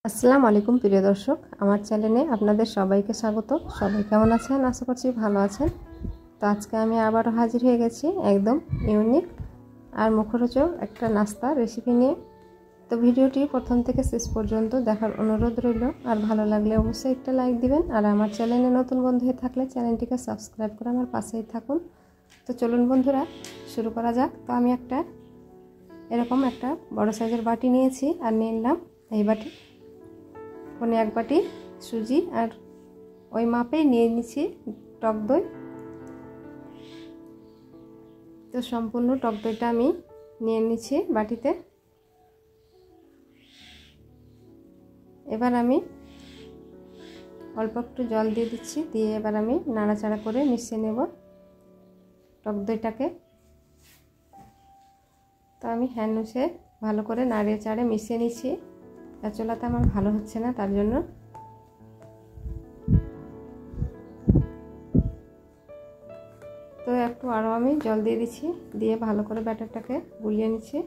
আসসালামু আলাইকুম প্রিয় দর্শক, আমার চ্যানেলে আপনাদের সবাইকে স্বাগত। সবাই কেমন আছেন? আশা করছি ভালো আছেন। তো আজকে আমি আবারও হাজির হয়ে গেছি একদম ইউনিক আর মুখরোচক একটা নাস্তা রেসিপি নিয়ে। তো ভিডিওটি প্রথম থেকে শেষ পর্যন্ত দেখার অনুরোধ রইল। আর ভালো লাগলে অবশ্যই একটা লাইক দিবেন। আর আমার চ্যানেলে নতুন বন্ধু হয়ে থাকলে চ্যানেলটিকে সাবস্ক্রাইব করে আমার পাশেই থাকুন। তো চলুন বন্ধুরা, শুরু করা যাক। তো আমি এরকম একটা বড় সাইজের বাটি নিয়েছি আর নিয়ে নিলাম এই বাটি মানে এক বাটি সুজি, আর ওই মাপেই নিয়ে নিচ্ছি টক দই। তো সম্পূর্ণ টক দইটা আমি নিয়ে নিচ্ছি বাটিতে। এবার আমি অল্প একটু জল দিয়ে দিচ্ছি, দিয়ে এবার আমি নাড়াচাড়া করে মিশিয়ে নেব টক দইটাকে। তো আমি হ্যান্ড উসে ভালো করে নাড়িয়ে চাড়ে মিশিয়ে নিচ্ছি। চুলাতে আমার ভালো হচ্ছে না, তার জন্য। তো একটু আরও আমি জল দিয়ে দিচ্ছি, দিয়ে ভালো করে ব্যাটারটাকে গুলিয়ে নিচ্ছি।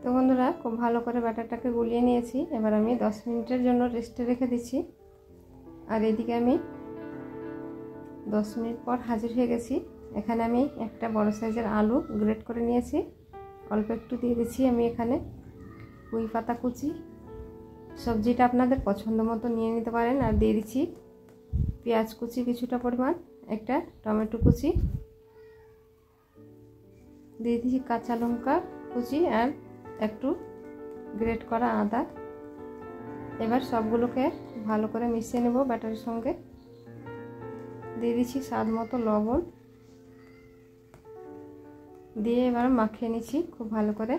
তো বন্ধুরা, খুব ভালো করে ব্যাটারটাকে গুলিয়ে নিয়েছি। এবার আমি 10 মিনিটের জন্য রেস্টে রেখে দিচ্ছি। আর এদিকে আমি 10 মিনিট পর হাজির হয়ে গেছি। এখানে আমি একটা বড় সাইজের আলু গ্রেট করে নিয়েছি, অল্প একটু দিয়ে দিচ্ছি আমি এখানে পুঁই পাতা কুচি। সবজিটা আপনাদের পছন্দ মতো নিয়ে নিতে পারেন। আর দিয়ে দিচ্ছি পেঁয়াজ কুচি কিছুটা পরিমাণ, একটা টমেটো কুচি, দিয়ে দিচ্ছি কাঁচা লঙ্কা কুচি আর একটু গ্রেট করা আদা। এবার সবগুলোকে ভালো করে মিশিয়ে নেব ব্যাটারের সঙ্গে। দিয়ে দিচ্ছি স্বাদ মতো লবণ, দিয়ে এবার মাখিয়ে নিচ্ছি খুব ভালো করে।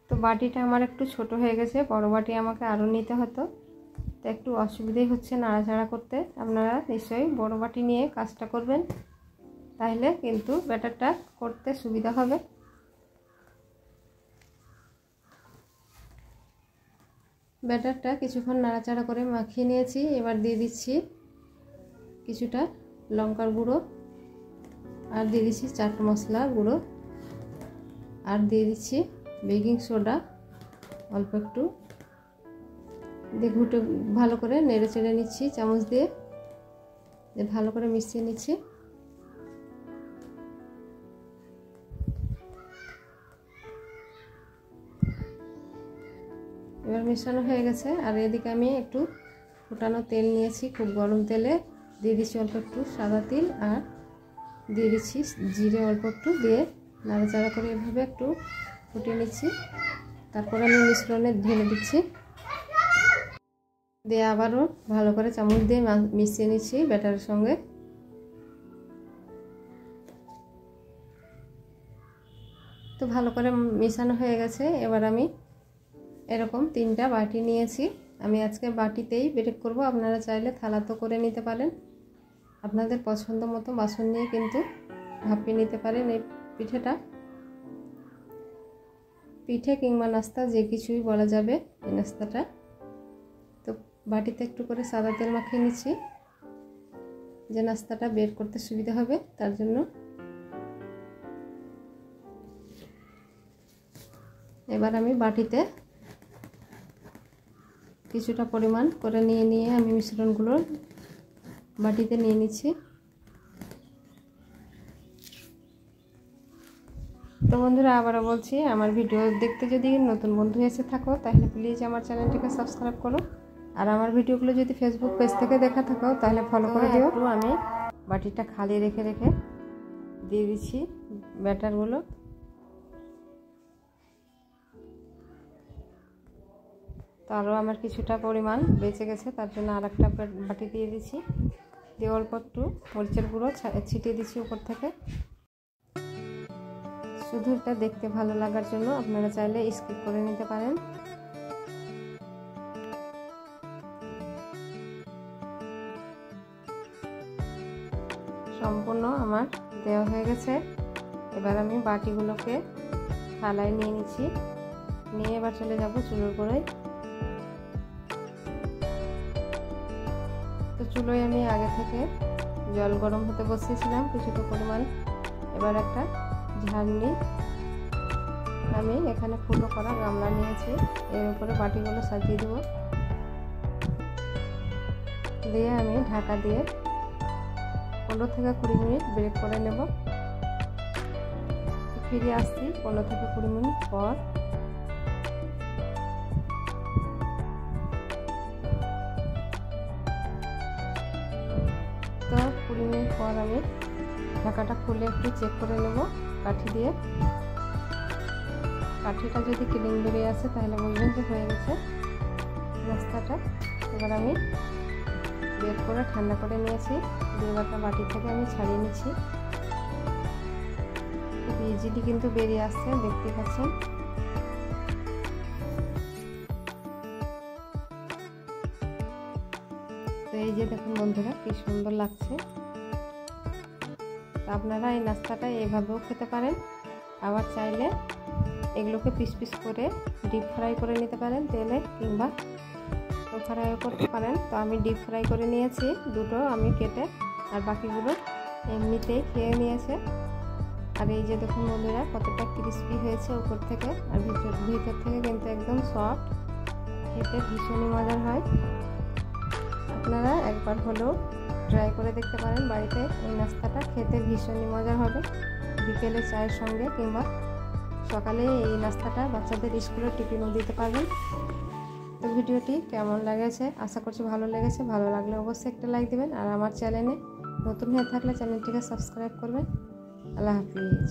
তো বাটিটা আমার একটু ছোট হয়ে গেছে, বড় বাটি আমাকে আরও নিতে হতো। তো একটু অসুবিধাই হচ্ছে নাড়াচাড়া করতে। আপনারা নিশ্চয়ই বড় বাটি নিয়ে কাজটা করবেন, তাহলে কিন্তু ব্যাটারটা করতে সুবিধা হবে। ব্যাটারটা কিছুক্ষণ নাড়াচাড়া করে মাখিয়ে নিয়েছি। এবার দিয়ে দিচ্ছি কিছুটা লঙ্কার গুঁড়ো, আর দিয়ে দিচ্ছি চাট মশলা গুঁড়ো, আর দিয়ে দিচ্ছি বেকিং সোডা অল্প একটু, দিয়ে ঘুটে ভালো করে নেড়ে চেড়ে নিচ্ছি চামচ দিয়ে, ভালো করে মিশিয়ে নিচ্ছি। এবার মেশানো হয়ে গেছে। আর এদিকে আমি একটু ফুটানো তেল নিয়েছি, খুব গরম তেলে দিয়ে দিচ্ছি অল্প একটু সাদা তিল, আর দিয়ে দিচ্ছি জিরে অল্প একটু, দিয়ে নাড়াচাড়া করে এভাবে একটু ফুটিয়ে নিচ্ছি। তারপর আমি মিশ্রণে ঢেলে দিচ্ছি, দিয়ে আবারও ভালো করে চামচ দিয়ে মিশিয়ে নিচ্ছি ব্যাটারের সঙ্গে। তো ভালো করে মেশানো হয়ে গেছে। এবার আমি এরকম 3টা বাটি নিয়েছি। আমি আজকে বাটিতেই বেক করব, আপনারা চাইলে থালাতো করে নিতে পারেন। আপনাদের পছন্দ মতো বাসন নিয়ে কিন্তু ভাপিয়ে নিতে পারেন এই পিঠেটা। পিঠে কিংবা নাস্তা যে কিছুই বলা যাবে এই নাস্তাটা। তো বাটিতে একটু করে সাদা তেল মাখিয়ে নিচ্ছি, যে নাস্তাটা বের করতে সুবিধা হবে তার জন্য। এবার আমি বাটিতে কিছুটা পরিমাণ করে নিয়ে আমি মিশ্রণগুলো বাটিতে নিয়ে নিচ্ছি। তো বন্ধুরা, আবারও বলছি, আমার ভিডিও দেখতে যদি নতুন বন্ধু এসে থাকো তাহলে প্লিজ আমার চ্যানেলটিকে সাবস্ক্রাইব করো। আর আমার ভিডিওগুলো যদি ফেসবুক পেজ থেকে দেখা থাকো তাহলে ফলো করে দিও। আমি বাটিটা খালি রেখে দিয়ে দিচ্ছি ব্যাটারগুলো। তো আরও আমার কিছুটা পরিমাণ বেঁচে গেছে, তার জন্য আর একটা বাটি দিয়ে দিচ্ছি, দিয়ে অল্প একটু মরিচের গুঁড়ো ছিটিয়ে দিচ্ছি উপর থেকে। শুধু এটা দেখতে ভালো লাগার জন্য, আপনারা চাইলে স্কিপ করে নিতে পারেন। সম্পূর্ণ আমার দেওয়া হয়ে গেছে। এবার আমি বাটিগুলোকে থালায় নিয়ে নিচ্ছি, নিয়ে এবার চলে যাব চুলোর গোড়ায়। তো চুলোয় আমি আগে থেকে জল গরম হতে বসিয়েছিলাম কিছুটা পরিমাণ। এবার একটা ঝাড়নি আমি এখানে ফুটো করা গামলা নিয়েছি, এর উপরে বাটিগুলো সাজিয়ে দেবো। দিয়ে আমি ঢাকা দিয়ে 15 থেকে 20 মিনিট ব্রেক করে নেব। ফিরে আসছি 15 থেকে 20 মিনিট পর। তো 20 মিনিট পর আমি ঢাকাটা খুলে একটু চেক করে নেব কাঠি দিয়ে। কাঠিটা যদি ক্লিন বেরিয়ে আসে তাহলে বুঝবেন যে হয়ে গেছে নাস্তাটা। এবার আমি বের করে ঠান্ডা করে নিয়েছি, এবারটা বাটি থেকে আমি ছাড়িয়ে নিচ্ছি। খুব ইজিলি কিন্তু বেরিয়ে আসছে, দেখতে পাচ্ছেন। তো এই যে দেখুন বন্ধুরা কি সুন্দর লাগছে। তো আপনারা এই নাস্তাটা এভাবেও খেতে পারেন, আবার চাইলে এগুলোকে পিস পিস করে ডিপ ফ্রাই করে নিতে পারেন তেলে, কিংবা ফ্রাইও করতে পারেন। তো আমি ডিপ ফ্রাই করে নিয়েছি দুটো আমি কেটে, আর বাকিগুলো এমনিতেই খেয়ে নিয়েছে। আর এই যে দেখুন বন্ধুরা কতটা ক্রিস্পি হয়েছে উপর থেকে, আর ভিতর থেকে কিন্তু একদম সফট, খেতে ভীষণই মজার হয়। আপনারা একবার হলেও ট্রাই করে দেখতে পারেন বাড়িতে। এই নাস্তাটা খেতে ভীষণই মজার হবে, বিকেলে চায়ের সঙ্গে কিংবা সকালে এই নাস্তাটা বাচ্চাদের স্কুলে টিফিনও দিতে পারবেন। তো ভিডিওটি কেমন লেগেছে আশা করছি ভালো লেগেছে। ভালো লাগলে অবশ্যই একটা লাইক দেবেন, আর আমার চ্যানেলে নতুন হয়ে থাকলে চ্যানেলটিকে সাবস্ক্রাইব করবেন। আল্লাহ হাফিজ।